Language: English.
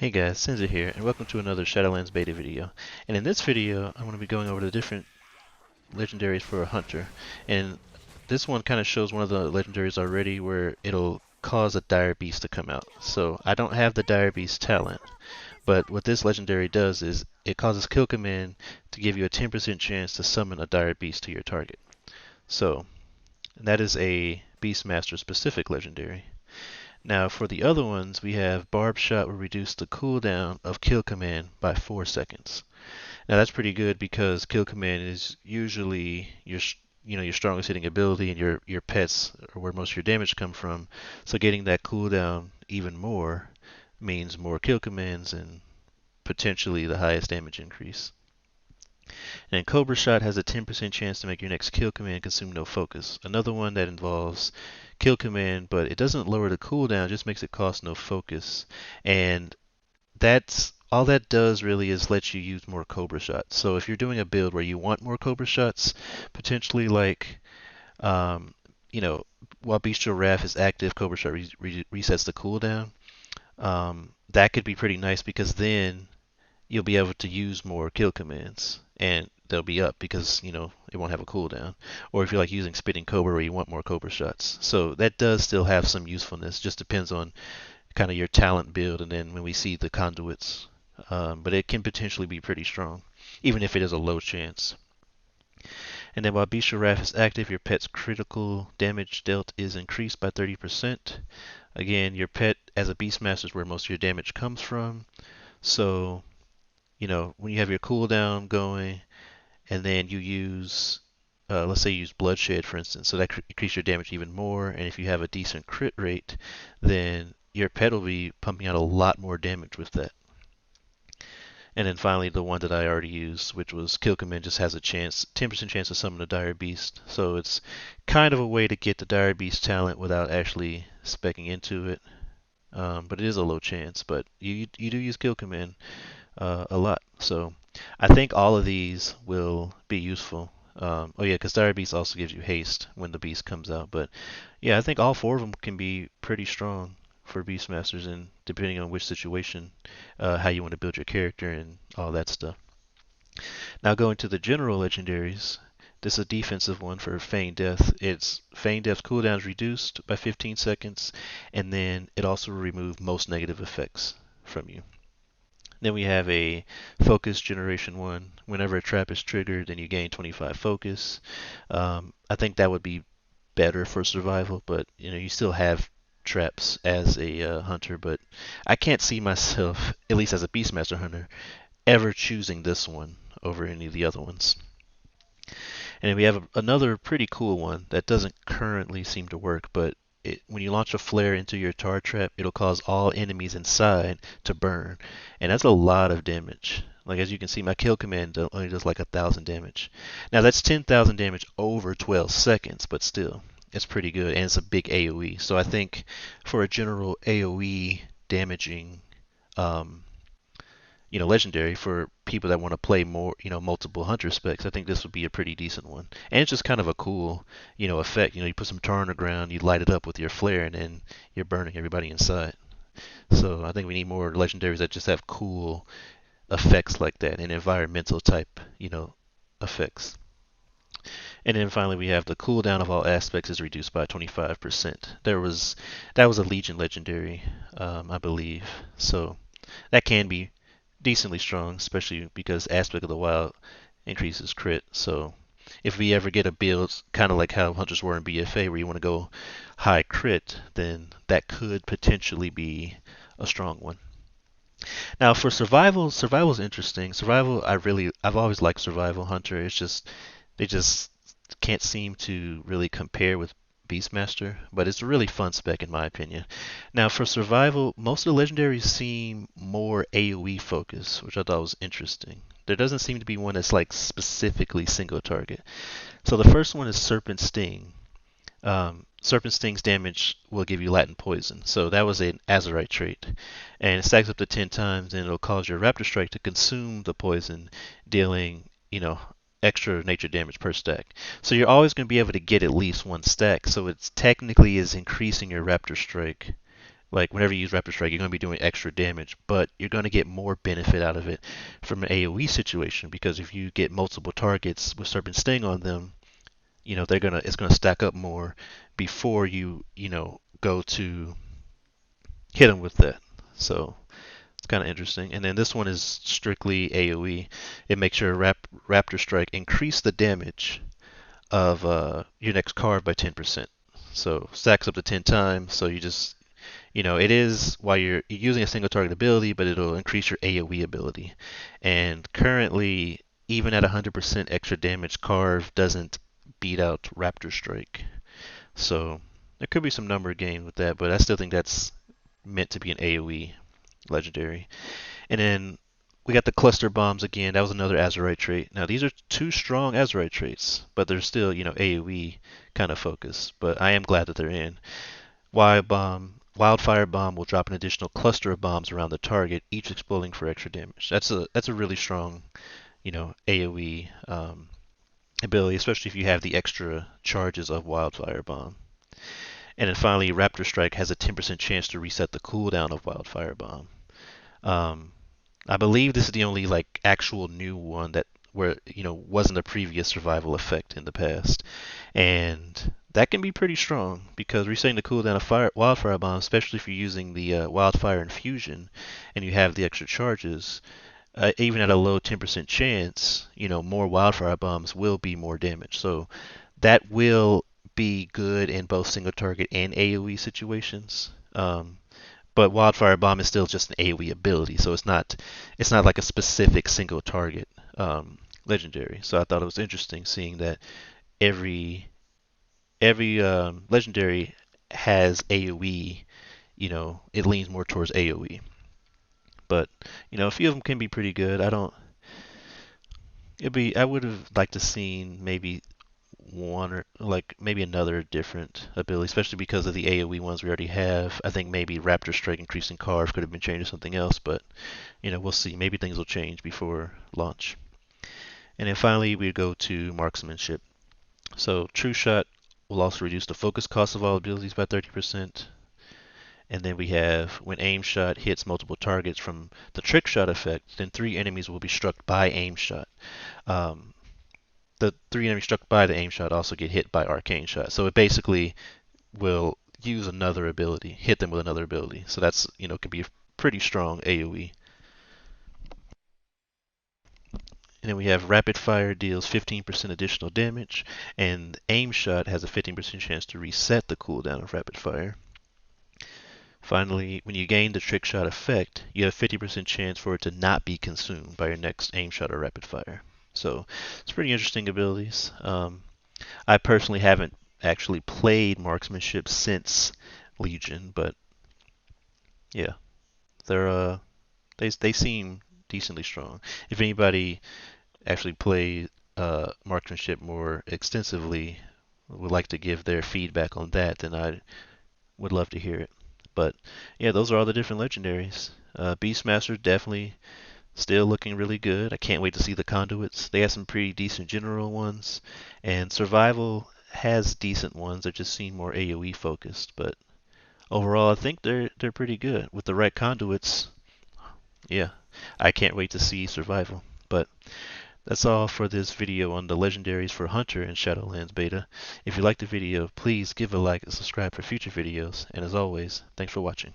Hey guys, Sinza here, and welcome to another Shadowlands beta video. And in this video, I'm going to be going over the different legendaries for a hunter. And this one kind of shows one of the legendaries already where it'll cause a dire beast to come out. So I don't have the dire beast talent, but what this legendary does is it causes kill command to give you a 10% chance to summon a dire beast to your target. So that is a Beastmaster specific legendary. Now for the other ones, we have Barb Shot will reduce the cooldown of Kill Command by 4 seconds. Now that's pretty good because Kill Command is usually your strongest hitting ability, and your pets are where most of your damage come from. So getting that cooldown even more means more Kill Commands and potentially the highest damage increase. And Cobra Shot has a 10% chance to make your next kill command consume no focus. Another one that involves kill command, but it doesn't lower the cooldown, just makes it cost no focus. And that's all that does really is let you use more Cobra Shots. So if you're doing a build where you want more Cobra Shots, potentially like, um, you know, while Bestial Wrath is active, Cobra Shot resets the cooldown. That could be pretty nice because then you'll be able to use more kill commands and they'll be up because it won't have a cooldown. Or if you're like using Spitting Cobra where you want more Cobra shots. So that does still have some usefulness. Just depends on kind of your talent build and then when we see the conduits. But it can potentially be pretty strong, even if it is a low chance. And then while Bestial Wrath is active, your pet's critical damage dealt is increased by 30%. Again, your pet as a Beastmaster is where most of your damage comes from. So when you have your cooldown going and then you use, let's say you use Bloodshed, for instance, so that increases your damage even more. And if you have a decent crit rate, then your pet will be pumping out a lot more damage with that. And then finally, the one that I already used, which was Kill Command, just has a 10% chance to summon a Dire Beast. So it's kind of a way to get the Dire Beast talent without actually speccing into it. But it is a low chance. But you do use Kill Command a lot. So I think all of these will be useful. Oh yeah, because Dire Beast also gives you haste when the beast comes out. But yeah, I think all four of them can be pretty strong for Beastmasters, and depending on which situation, how you want to build your character and all that stuff. Now going to the general legendaries. This is a defensive one for Feign Death. It's Feign Death's cooldown is reduced by 15 seconds, and then it also will remove most negative effects from you. Then we have a focus generation one. Whenever a trap is triggered, then you gain 25 focus. I think that would be better for survival, but you still have traps as a hunter. But I can't see myself, at least as a Beastmaster hunter, ever choosing this one over any of the other ones. And then we have another pretty cool one that doesn't currently seem to work, but when you launch a flare into your tar trap, it'll cause all enemies inside to burn, and that's a lot of damage. Like as you can see, my kill command only does like 1,000 damage. Now that's 10,000 damage over 12 seconds, but still, it's pretty good, and it's a big AOE. So I think for a general AOE damaging um, legendary for people that want to play more, multiple hunter specs. I think this would be a pretty decent one. And it's just kind of a cool, effect. You put some tar on the ground, you light it up with your flare, and then you're burning everybody inside. So I think we need more legendaries that just have cool effects like that and environmental type, effects. And then finally we have the cooldown of all aspects is reduced by 25%. That was a Legion legendary, I believe. So that can be decently strong, especially because Aspect of the Wild increases crit. So if we ever get a build kind of like how Hunters were in BFA where you want to go high crit, then that could potentially be a strong one. Now for survival is interesting. I've always liked survival hunter. It's just they just can't seem to really compare with Beastmaster, but it's a really fun spec in my opinion. Now for survival, most of the legendaries seem more AoE focused, which I thought was interesting. There doesn't seem to be one that's like specifically single target. So the first one is Serpent Sting. Serpent Sting's damage will give you latent poison. So that was an Azerite trait. And it stacks up to 10 times and it'll cause your Raptor Strike to consume the poison, dealing, extra nature damage per stack. So you're always going to be able to get at least one stack. So it's technically is increasing your Raptor Strike Like whenever you use Raptor Strike, you're going to be doing extra damage, but you're going to get more benefit out of it from an AoE situation because if you get multiple targets with Serpent Sting on them, it's gonna stack up more before you go to hit them with that. So it's kind of interesting. And then this one is strictly AoE. It makes your Raptor Strike increase the damage of your next card by 10%. So stacks up to 10 times. So it is while you're using a single target ability, but it'll increase your AoE ability. And currently, even at 100% extra damage, Carve doesn't beat out Raptor Strike. So there could be some number gain with that, but I still think that's meant to be an AoE legendary. And then we got the cluster bombs again. That was another Azerite trait. Now these are two strong Azerite traits, but they're still, AoE kind of focus. But I am glad that they're in. Wildfire bomb will drop an additional cluster of bombs around the target, each exploding for extra damage. That's a really strong, AoE ability, especially if you have the extra charges of Wildfire bomb. And then finally, Raptor Strike has a 10% chance to reset the cooldown of Wildfire bomb. Um, I believe this is the only like actual new one that where wasn't a previous survival effect in the past, and that can be pretty strong because resetting the cooldown of wildfire bomb, especially if you're using the wildfire infusion and you have the extra charges, even at a low 10% chance, more wildfire bombs will be more damage. So that will be good in both single target and AoE situations. But Wildfire Bomb is still just an AoE ability, so it's not like a specific single target legendary. So I thought it was interesting seeing that every legendary has AoE. It leans more towards AoE, but a few of them can be pretty good. I don't. I would have liked to seen maybe one or like maybe another different ability, especially because of the AoE ones we already have. I think maybe Raptor Strike increasing Carve could have been changed to something else, but we'll see. Maybe things will change before launch. And then finally we go to Marksmanship. So True Shot will also reduce the focus cost of all abilities by 30%. And then we have when aim shot hits multiple targets from the trick shot effect, then 3 enemies will be struck by aim shot. Um, the 3 enemies struck by the aim shot also get hit by arcane shot. So it basically will use another ability, hit them with another ability. So that's, could be a pretty strong AoE. And then we have rapid fire deals 15% additional damage, and aim shot has a 15% chance to reset the cooldown of rapid fire. Finally, when you gain the trick shot effect, you have 50% chance for it to not be consumed by your next aim shot or rapid fire. So it's pretty interesting abilities. I personally haven't actually played Marksmanship since Legion, but yeah, they seem decently strong. If anybody actually played Marksmanship more extensively, would like to give their feedback on that, then I would love to hear it. But yeah, those are all the different legendaries. Beastmaster definitely still looking really good. I can't wait to see the conduits. They have some pretty decent general ones, and survival has decent ones that just seem more AoE focused. But overall, I think they're pretty good with the right conduits. Yeah, I can't wait to see survival. But that's all for this video on the legendaries for Hunter and Shadowlands beta. If you liked the video, please give a like and subscribe for future videos. And as always, thanks for watching.